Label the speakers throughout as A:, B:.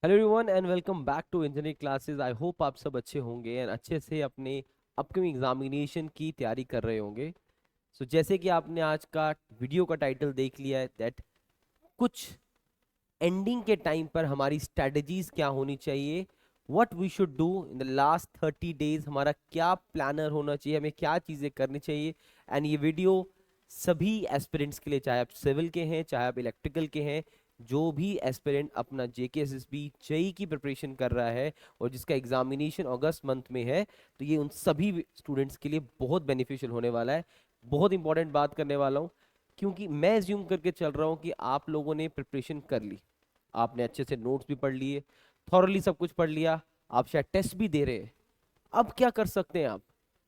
A: Hello everyone and welcome back to engineering classes. I hope आप सब अच्छे होंगे एंड अच्छे से अपने अपकमिंग एग्जामिनेशन की तैयारी कर रहे होंगे। जैसे कि आपने आज का वीडियो का टाइटल देख लिया है दैट कुछ एंडिंग के टाइम पर हमारी स्ट्रेटजीज क्या होनी चाहिए, what we should do in the last 30 days, हमारा क्या प्लानर होना चाहिए, हमें क्या चीज़ें करनी चाहिए। एंड ये वीडियो सभी एस्पिरेंट्स के लिए, चाहे आप सिविल के हैं चाहे आप इलेक्ट्रिकल के हैं, जो भी एस्पिरेंट अपना जेकेएसएसबी जेई की प्रिपरेशन कर रहा है और जिसका एग्जामिनेशन अगस्त मंथ में है, तो ये उन सभी स्टूडेंट्स के लिए बहुत बेनिफिशियल होने वाला है। बहुत इंपॉर्टेंट बात करने वाला हूँ क्योंकि मैं एज्यूम करके चल रहा हूँ कि आप लोगों ने प्रिपरेशन कर ली, आपने अच्छे से नोट्स भी पढ़ लिए, थॉरली सब कुछ पढ़ लिया, आप शायद टेस्ट भी दे रहे हैं। अब क्या कर सकते हैं आप?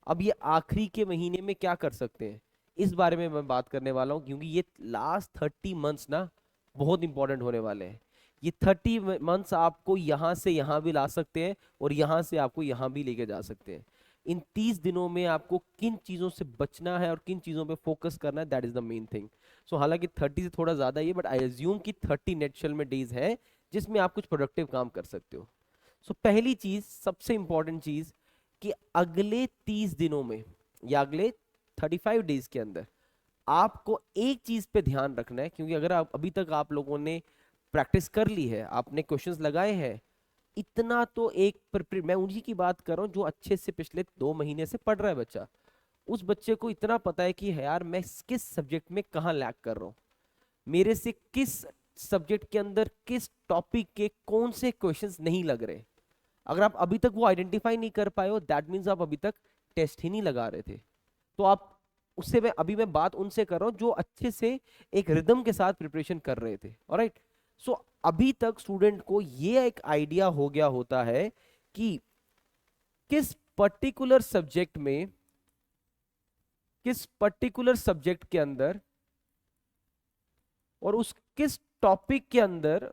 A: अब ये आखिरी के महीने में क्या कर सकते हैं, इस बारे में मैं बात करने वाला हूँ क्योंकि ये लास्ट 30 मंथ्स ना बहुत इंपॉर्टेंट होने वाले हैं। ये 30 मंथ्स आपको यहाँ से यहाँ भी ला सकते हैं और यहाँ से आपको यहाँ भी लेके जा सकते हैं। इन 30 दिनों में आपको किन चीज़ों से बचना है और किन चीज़ों पे फोकस करना है, that is the main thing. हालांकि 30 से थोड़ा ज़्यादा ही है, बट आई एज्यूम कि 30 नेचुरल में डेज है जिसमें आप कुछ प्रोडक्टिव काम कर सकते हो। पहली चीज़, सबसे इंपॉर्टेंट चीज़, कि अगले 30 दिनों में या अगले 35 डेज के अंदर आपको एक चीज पे ध्यान रखना है, क्योंकि अगर आप अभी तक आप लोगों ने प्रैक्टिस कर ली है, आपने क्वेश्चंस लगाए हैं, इतना तो एक मैं उन्हीं की बात कर रहा हूँ जो अच्छे से पिछले 2 महीने से पढ़ रहा है बच्चा। उस बच्चे को इतना पता है कि यार मैं किस सब्जेक्ट में कहाँ लैग कर रहा हूँ, मेरे से किस सब्जेक्ट के अंदर किस टॉपिक के कौन से क्वेश्चंस नहीं लग रहे। अगर आप अभी तक वो आइडेंटिफाई नहीं कर पाए हो, दैट मीन्स आप अभी तक टेस्ट ही नहीं लगा रहे थे। तो आप उससे मैं बात उनसे कर रहा हूं जो अच्छे से एक रिदम के साथ प्रिपरेशन कर रहे थे। ऑलराइट। अभी तक स्टूडेंट को ये एक आइडिया हो गया होता है कि किस पर्टिकुलर सब्जेक्ट में, किस पर्टिकुलर सब्जेक्ट के अंदर और उस किस टॉपिक के अंदर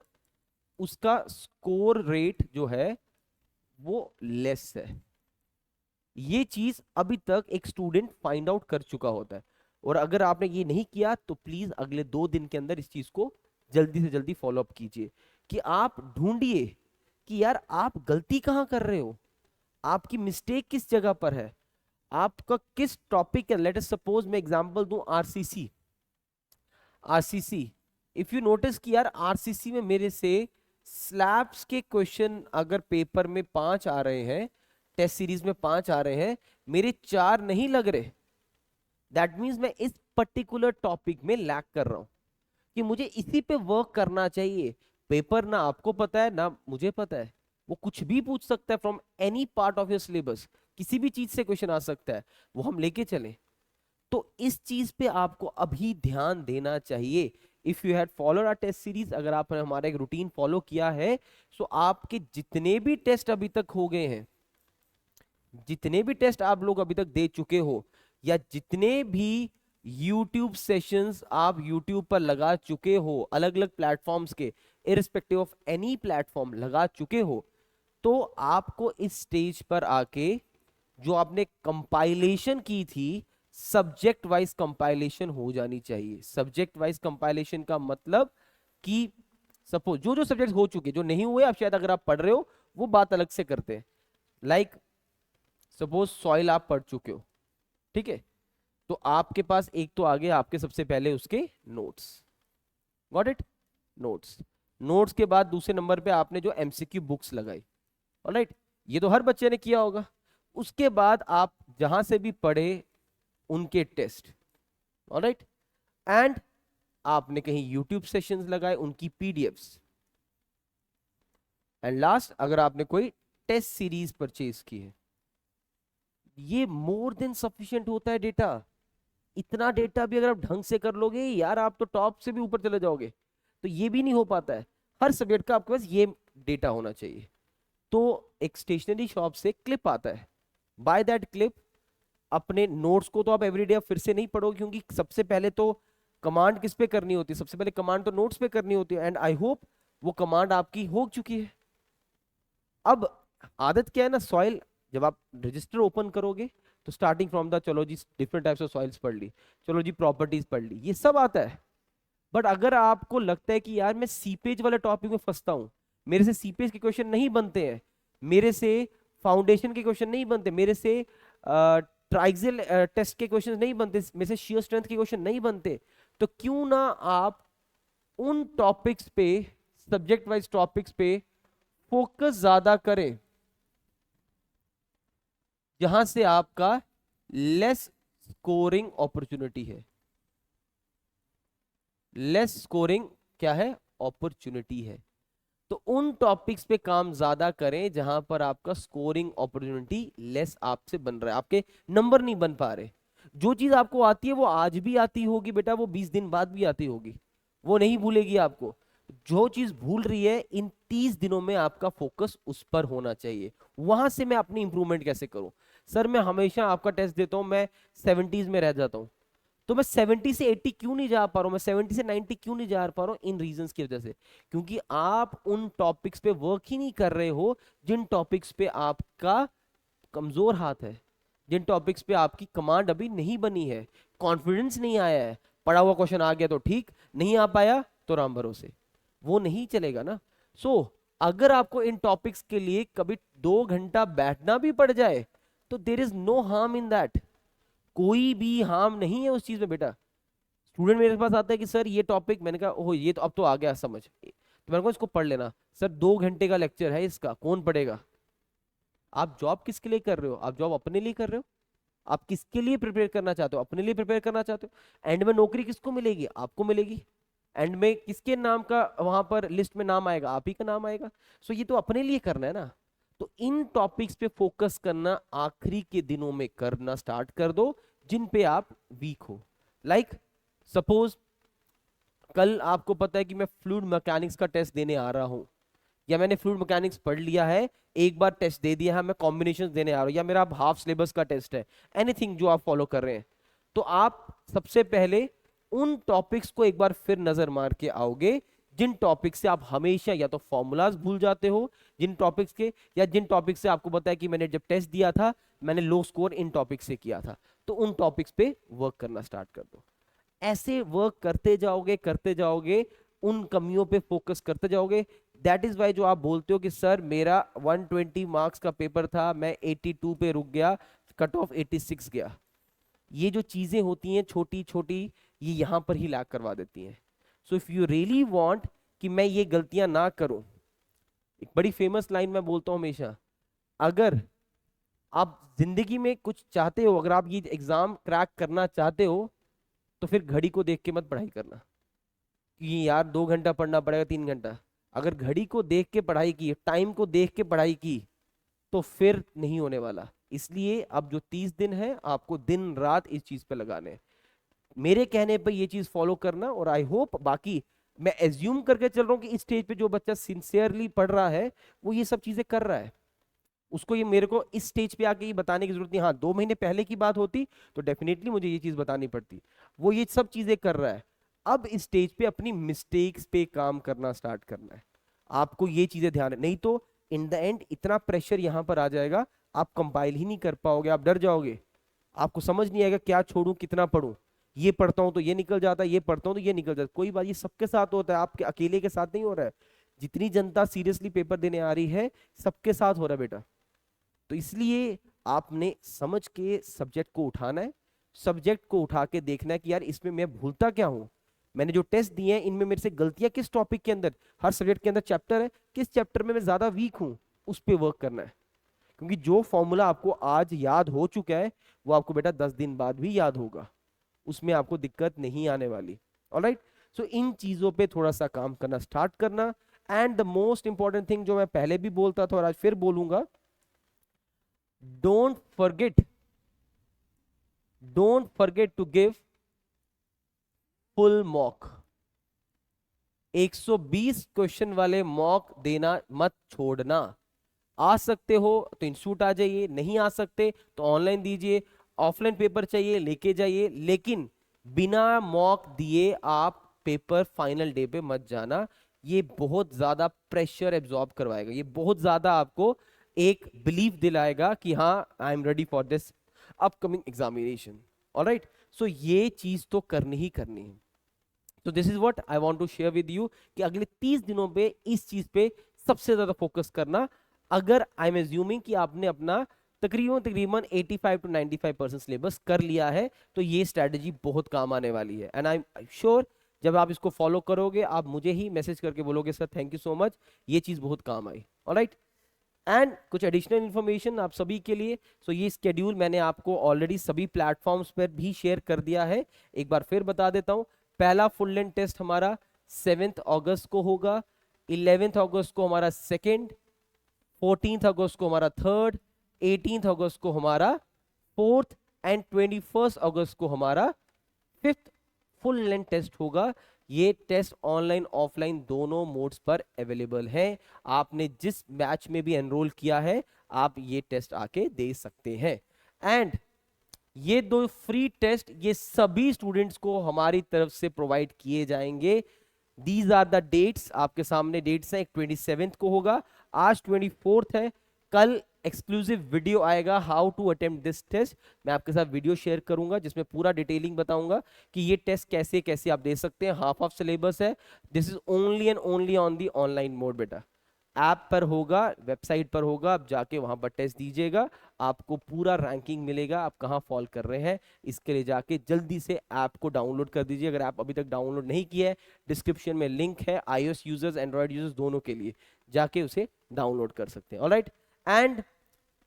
A: उसका स्कोर रेट जो है वो लेस है। ये चीज अभी तक एक स्टूडेंट फाइंड आउट कर चुका होता है। और अगर आपने ये नहीं किया तो प्लीज अगले 2 दिन के अंदर इस चीज को जल्दी से जल्दी फॉलो अप कीजिए कि आप ढूंढिए कि यार आप गलती कहां कर रहे हो, आपकी मिस्टेक किस जगह पर है, आपका किस टॉपिक है। लेट अस सपोज मैं एग्जांपल दूं RCC. RCC, if you notice कि यार आरसीसी में मेरे से स्लैब्स के क्वेश्चन अगर पेपर में 5 आ रहे हैं, टेस्ट सीरीज में 5 आ रहे हैं, मेरे 4 नहीं लग रहे, दैट मीन्स मैं इस पर्टिकुलर टॉपिक में लैग कर रहा हूं कि मुझे इसी पे वर्क करना चाहिए। पेपर ना आपको पता है ना मुझे पता है, वो कुछ भी पूछ सकता है from any part of your syllabus, किसी भी चीज से क्वेश्चन आ सकता है, वो हम लेके चले। तो इस चीज पे आपको अभी ध्यान देना चाहिए। If you had followed our test series, अगर आपने हमारा एक रूटीन फॉलो किया है, सो आपके जितने भी टेस्ट अभी तक हो गए हैं, जितने भी टेस्ट आप लोग अभी तक दे चुके हो, या जितने भी YouTube सेशंस आप YouTube पर लगा चुके हो, अलग अलग प्लेटफॉर्म्स के, इरिस्पेक्टिव ऑफ एनी प्लेटफॉर्म लगा चुके हो, तो आपको इस स्टेज पर आके जो आपने कंपाइलेशन की थी, सब्जेक्ट वाइज कंपाइलेशन हो जानी चाहिए। सब्जेक्ट वाइज कंपाइलेशन का मतलब कि सपोज जो जो सब्जेक्ट हो चुके, जो नहीं हुए आप शायद अगर आप पढ़ रहे हो वो बात अलग से करते हैं। लाइक सपोज सॉइल आप पढ़ चुके हो, ठीक है, तो आपके पास एक तो आगे आपके सबसे पहले उसके notes, got it, notes. Notes के बाद दूसरे नंबर पे आपने जो एमसीक्यू बुक्स लगाई, ऑलराइट, ये तो हर बच्चे ने किया होगा। उसके बाद आप जहां से भी पढ़े उनके टेस्ट, ऑलराइट, एंड आपने कहीं यूट्यूब सेशंस लगाए उनकी पीडीएफ्स, एंड लास्ट अगर आपने कोई टेस्ट सीरीज परचेज की है। ये मोर देन सफिशिएंट होता है डेटा। इतना डेटा भी अगर आप ढंग से कर लोगे यार, आप तो टॉप से भी ऊपर चले जाओगे। तो ये भी नहीं हो पाता है, हर सब्जेक्ट का आपके पास ये डेटा होना चाहिए। तो एक स्टेशनरी शॉप से क्लिप आता है, बाय दैट क्लिप। अपने नोट्स को तो आप एवरीडे फिर से नहीं पढ़ोगे, क्योंकि सबसे पहले तो कमांड किस पे करनी होती है, सबसे पहले कमांड तो नोट्स पे करनी होती है, एंड आई होप वो कमांड आपकी हो चुकी है। अब आदत क्या है ना, सॉइल जब आप रजिस्टर ओपन करोगे तो स्टार्टिंग फ्रॉम द, चलो जी डिफरेंट टाइप्स ऑफ सॉइल्स पढ़ ली, चलो जी प्रॉपर्टीज पढ़ ली, ये सब आता है। बट अगर आपको लगता है कि यार मैं सीपेज वाले टॉपिक में फंसता हूं, मेरे से सीपीएस के क्वेश्चन नहीं बनते हैं, मेरे से फाउंडेशन के क्वेश्चन नहीं बनते, मेरे से ट्राइक्सियल टेस्ट के क्वेश्चन नहीं बनते, मेरे से शियर स्ट्रेंथ के क्वेश्चन नहीं बनते। तो क्यों ना आप उन टॉपिक्स पे, सब्जेक्ट वाइज टॉपिक्स पे फोकस ज्यादा करें जहां से आपका लेस स्कोरिंग अपॉर्चुनिटी है। लेस स्कोरिंग क्या है? अपॉर्चुनिटी है। तो उन टॉपिक्स पे काम ज्यादा करें जहां पर आपका स्कोरिंग अपॉर्चुनिटी लेस आपसे बन रहा है, आपके नंबर नहीं बन पा रहे। जो चीज आपको आती है वो आज भी आती होगी बेटा, वो 20 दिन बाद भी आती होगी, वो नहीं भूलेगी आपको। जो चीज भूल रही है, इन 30 दिनों में आपका फोकस उस पर होना चाहिए। वहां से मैं अपनी इंप्रूवमेंट कैसे करूं? सर मैं हमेशा आपका टेस्ट देता हूं, मैं 70s में रह जाता हूं, तो मैं 70 से 80 क्यों नहीं जा पा रहा हूं, मैं 70 से 90 क्यों नहीं जा पा रहा हूं? इन रीजंस की वजह से, क्योंकि आप उन टॉपिक्स पे वर्क ही नहीं कर रहे हो जिन टॉपिक्स पे आपका कमजोर हाथ है, जिन टॉपिक्स पे आपकी कमांड अभी नहीं बनी है, कॉन्फिडेंस नहीं आया है। पढ़ा हुआ क्वेश्चन आ गया तो ठीक, नहीं आ पाया तो राम भरोसे, वो नहीं चलेगा ना। सो अगर आपको इन टॉपिक्स के लिए कभी 2 घंटा बैठना भी पड़ जाए तो there is no harm in that, कोई भी हार्म नहीं है उस चीज में बेटा। स्टूडेंट मेरे पास आता है कि सर ये टॉपिक, मैंने कहा ओह ये तो अब तो आ गया समझ, तो मैंने कहा इसको पढ़ लेना। सर 2 घंटे का लेक्चर है इसका, कौन पढ़ेगा? आप जॉब किसके लिए कर रहे हो? आप जॉब अपने लिए कर रहे हो? आप किसके लिए प्रिपेयर करना चाहते हो? अपने लिए प्रिपेयर करना चाहते हो। एंड में नौकरी किसको मिलेगी? आपको मिलेगी। एंड में किसके नाम का वहां पर लिस्ट में नाम आएगा? आप ही का नाम आएगा। सो ये तो अपने लिए करना है ना। तो इन टॉपिक्स पे फोकस करना आखिरी के दिनों में करना स्टार्ट कर दो जिन पे आप वीक हो। लाइक सपोज कल आपको पता है कि मैं फ्लूइड मैकेनिक्स का टेस्ट देने आ रहा हूं, या मैंने फ्लूइड मैकेनिक्स पढ़ लिया है, एक बार टेस्ट दे दिया है, मैं कॉम्बिनेशन देने आ रहा हूं, या मेरा हाफ सिलेबस का टेस्ट है, एनीथिंग जो आप फॉलो कर रहे हैं, तो आप सबसे पहले उन टॉपिक्स को एक बार फिर नजर मार के आओगे जिन टॉपिक से आप हमेशा या तो फॉर्मूलाज भूल जाते हो, जिन टॉपिक्स के, या जिन टॉपिक से आपको पता है कि मैंने जब टेस्ट दिया था मैंने लो स्कोर इन टॉपिक से किया था, तो उन टॉपिक्स पे वर्क करना स्टार्ट कर दो। ऐसे वर्क करते जाओगे, उन कमियों पे फोकस करते जाओगे। दैट इज वाई जो आप बोलते हो कि सर मेरा 120 मार्क्स का पेपर था, मैं 82 पे रुक गया, कट ऑफ 86 गया। ये जो चीजें होती हैं छोटी छोटी, ये यहां पर ही लैग करवा देती हैं। So if you really want कि मैं ये गलतियां ना करूं, एक बड़ी फेमस लाइन मैं बोलता हूं हमेशा, अगर आप जिंदगी में कुछ चाहते हो, अगर आप ये एग्जाम क्रैक करना चाहते हो, तो फिर घड़ी को देख के मत पढ़ाई करना कि यार 2 घंटा पढ़ना पड़ेगा, 3 घंटा। अगर घड़ी को देख के पढ़ाई की, टाइम को देख के पढ़ाई की, तो फिर नहीं होने वाला। इसलिए अब जो 30 दिन है आपको दिन रात इस चीज पे लगाने हैं, मेरे कहने पे ये चीज फॉलो करना। और आई होप, बाकी मैं एज्यूम करके चल रहा हूँ कि इस स्टेज पे जो बच्चा सिंसियरली पढ़ रहा है वो ये सब चीजें कर रहा है, उसको ये मेरे को इस स्टेज पे आके ये बताने की जरूरत नहीं। हाँ 2 महीने पहले की बात होती तो डेफिनेटली मुझे ये चीज बतानी पड़ती, वो ये सब चीजें कर रहा है। अब इस स्टेज पे अपनी मिस्टेक्स पे काम करना स्टार्ट करना है, आपको ये चीजें ध्यान है, नहीं तो इन द एंड इतना प्रेशर यहां पर आ जाएगा, आप कंपाइल ही नहीं कर पाओगे, आप डर जाओगे, आपको समझ नहीं आएगा क्या छोड़ूं कितना पढ़ूं, ये पढ़ता हूं तो ये निकल जाता है, ये पढ़ता हूं तो ये निकल जाता है। कोई बात, ये सबके साथ होता है, आपके अकेले के साथ नहीं हो रहा है। जितनी जनता सीरियसली पेपर देने आ रही है सबके साथ हो रहा है बेटा। तो इसलिए आपने समझ के सब्जेक्ट को उठाना है, सब्जेक्ट को उठा के देखना है कि यार इसमें मैं भूलता क्या हूं, मैंने जो टेस्ट दिए हैं इनमें मेरे से गलतियां किस टॉपिक के अंदर, हर सब्जेक्ट के अंदर चैप्टर है, किस चैप्टर में मैं ज्यादा वीक हूं, उस पर वर्क करना है। क्योंकि जो फॉर्मूला आपको आज याद हो चुका है वो आपको बेटा 10 दिन बाद भी याद होगा, उसमें आपको दिक्कत नहीं आने वाली। ऑलराइट, सो इन चीजों पे थोड़ा सा काम करना स्टार्ट करना। And the most important thing जो मैं पहले भी बोलता था और आज फिर बोलूंगा, don't forget don't forget to give full mock। 120 question वाले मॉक देना मत छोड़ना। आ सकते हो तो इंस्टीट्यूट आ जाइए, नहीं आ सकते तो ऑनलाइन दीजिए, ऑफलाइन पेपर चाहिए लेके जाइए, लेकिन बिना मॉक दिए आप पेपर फाइनल डे पे मत जाना। ये बहुत ज्यादा प्रेशर एब्जॉर्ब करवाएगा, ये बहुत ज्यादा आपको एक बिलीफ दिलाएगा कि हाँ I am ready for this upcoming examination. Alright, so ये चीज तो करनी ही करनी है। तो this is what I want to share with you कि अगले 30 दिनों पे इस चीज पे सबसे ज्यादा फोकस करना। अगर आई एम एज्यूमिंग कि आपने अपना तकरीबन 85 to 95% सिलेबस कर लिया है, तो ये स्ट्रेटजी बहुत काम आने वाली है। एंड आई एम श्योर जब आप इसको फॉलो करोगे आप मुझे ही मैसेज करके बोलोगे sir thank you so much, ये चीज बहुत काम आई। ऑलराइट, एंड कुछ एडिशनल इन्फॉर्मेशन आप सभी के लिए। सो ये स्केड्यूल मैंने आपको ऑलरेडी सभी प्लेटफॉर्म्स पर भी शेयर कर दिया है, एक बार फिर बता देता हूं। पहला फुल लेंथ टेस्ट हमारा 7 अगस्त को होगा, 11 अगस्त को हमारा सेकेंड, 14 अगस्त को हमारा थर्ड, 18 अगस्त को हमारा फोर्थ, एंड 21 अगस्त को हमारा फिफ्थ फुल लेंथ टेस्ट होगा। ये टेस्ट ऑनलाइन ऑफलाइन दोनों मोड्स पर अवेलेबल है। आपने जिस बैच में भी एनरोल किया है आप ये टेस्ट आके दे सकते हैं। एंड ये दो फ्री टेस्ट ये सभी स्टूडेंट्स को हमारी तरफ से प्रोवाइड किए जाएंगे। दीज आर द डेट्स, आपके सामने डेट्स हैं। एक 27 को होगा, आज 24 है, कल एक्सक्लूसिव वीडियो आएगा how to attempt this test. मैं आपके साथ वीडियो शेयर करूंगा जिसमें पूरा डिटेलिंग बताऊंगा कि ये टेस्ट कैसे कैसे आप दे सकते हैं। हाफ ऑफ सिलेबस है, this is only and only on the online mode बेटा। ऐप पर होगा, वेबसाइट पर होगा, आप जाके वहां पर टेस्ट दीजिएगा, आपको पूरा रैंकिंग मिलेगा आप कहां फॉल कर रहे हैं। इसके लिए जाके जल्दी से ऐप को डाउनलोड कर दीजिए। अगर आप अभी तक डाउनलोड नहीं किया है, डिस्क्रिप्शन में लिंक है, iOS यूजर्स एंड्रॉइड यूजर्स दोनों के लिए, जाके उसे डाउनलोड कर सकते हैं। Alright, and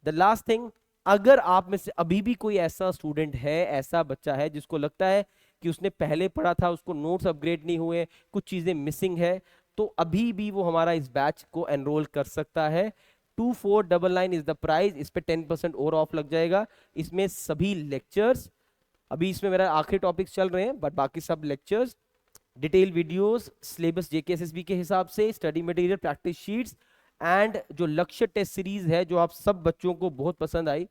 A: the last thing, अगर आप में से अभी भी कोई ऐसा स्टूडेंट है, ऐसा बच्चा है जिसको लगता है कि उसने पहले पढ़ा था उसको नोट्स अपग्रेड नहीं हुए, कुछ चीजें मिसिंग है, तो अभी भी वो हमारा इस बैच को एनरोल कर सकता है। 2499 इज द प्राइस, इस पे 10% और ऑफ लग जाएगा। इसमें सभी लेक्चर्स, अभी इसमें मेरा आखिरी टॉपिक्स चल रहे हैं बट बाकी सब lectures, detail videos, syllabus JKSSB के हिसाब से, study material, practice sheets, and जो लक्ष्य टेस्ट सीरीज है जो आप सब बच्चों को बहुत पसंद आई,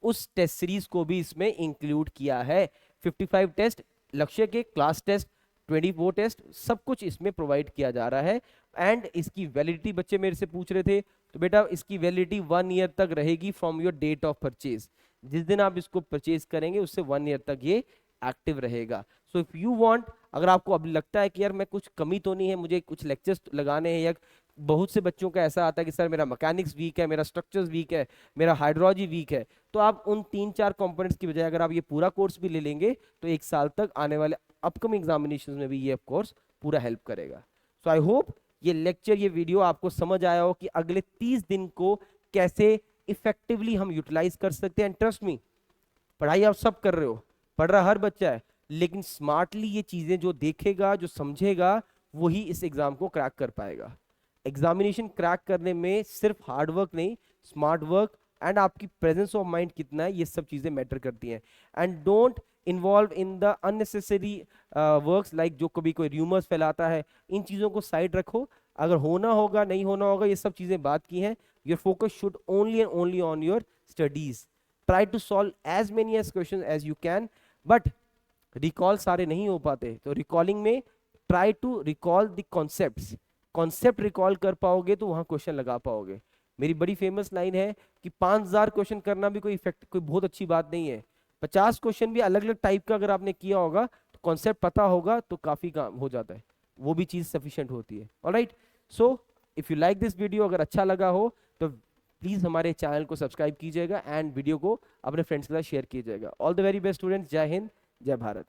A: उस टेस्ट सीरीज को भी इसमें इंक्लूड किया है। 55 टेस्ट लक्ष्य के, क्लास टेस्ट 24 टेस्ट, सब कुछ इसमें प्रोवाइड किया जा रहा है। एंड इसकी वैलिडिटी बच्चे मेरे से पूछ रहे थे, तो बेटा इसकी वैलिडिटी 1 ईयर तक रहेगी from your date of purchase. जिस दिन आप इसको परचेज करेंगे उससे 1 ईयर तक ये एक्टिव रहेगा। सो इफ यू वांट, अगर आपको अभी लगता है कि यार मैं कुछ कमी तो नहीं है, मुझे कुछ लेक्चर्स लगाने हैं, या बहुत से बच्चों का ऐसा आता है कि सर मेरा मैकेनिक्स वीक है, मेरा स्ट्रक्चर्स वीक है, मेरा हाइड्रोलॉजी वीक है, तो आप उन 3-4 कंपोनेंट्स की बजाय अगर आप ये पूरा कोर्स भी ले लेंगे तो 1 साल तक आने वाले अपकमिंग एग्जामिनेशन में भी ये कोर्स पूरा हेल्प करेगा। सो आई होप ये लेक्चर, ये वीडियो आपको समझ आया हो कि अगले 30 दिन को कैसे इफेक्टिवली हम यूटिलाइज कर सकते हैं। ट्रस्ट मी, पढ़ाई आप सब कर रहे हो, पढ़ रहा हर बच्चा है, लेकिन स्मार्टली ये चीजें जो देखेगा, जो समझेगा, वही इस एग्जाम को क्रैक कर पाएगा। एग्जामिनेशन क्रैक करने में सिर्फ हार्ड वर्क नहीं, स्मार्ट वर्क एंड आपकी प्रेजेंस ऑफ माइंड कितना है, ये सब चीजें मैटर करती हैं। And don't involve in the unnecessary works, like जो कभी कोई र्यूमर्स फैलाता है, इन चीजों को साइड रखो। अगर होना होगा नहीं होना होगा ये सब चीजें बात की हैं। Your focus should only and only on your studies. Try to solve as many as question as you can, but recall सारे नहीं हो पाते, तो रिकॉलिंग में try to recall the concepts. Concept recall कर पाओगे तो वहां क्वेश्चन लगा पाओगे। मेरी बड़ी फेमस लाइन है कि 5000 क्वेश्चन करना भी कोई बहुत अच्छी बात नहीं है। 50 क्वेश्चन भी अलग अलग टाइप का अगर आपने किया होगा तो कॉन्सेप्ट पता होगा तो काफी काम हो जाता है, वो भी चीज सफिशिएंट होती है। Alright, so if you like this video, अगर अच्छा लगा हो तो प्लीज हमारे चैनल को सब्सक्राइब कीजिएगा एंड वीडियो को अपने फ्रेंड्स के साथ शेयर कीजिएगा। All the very best students, जय हिंद, जय भारत।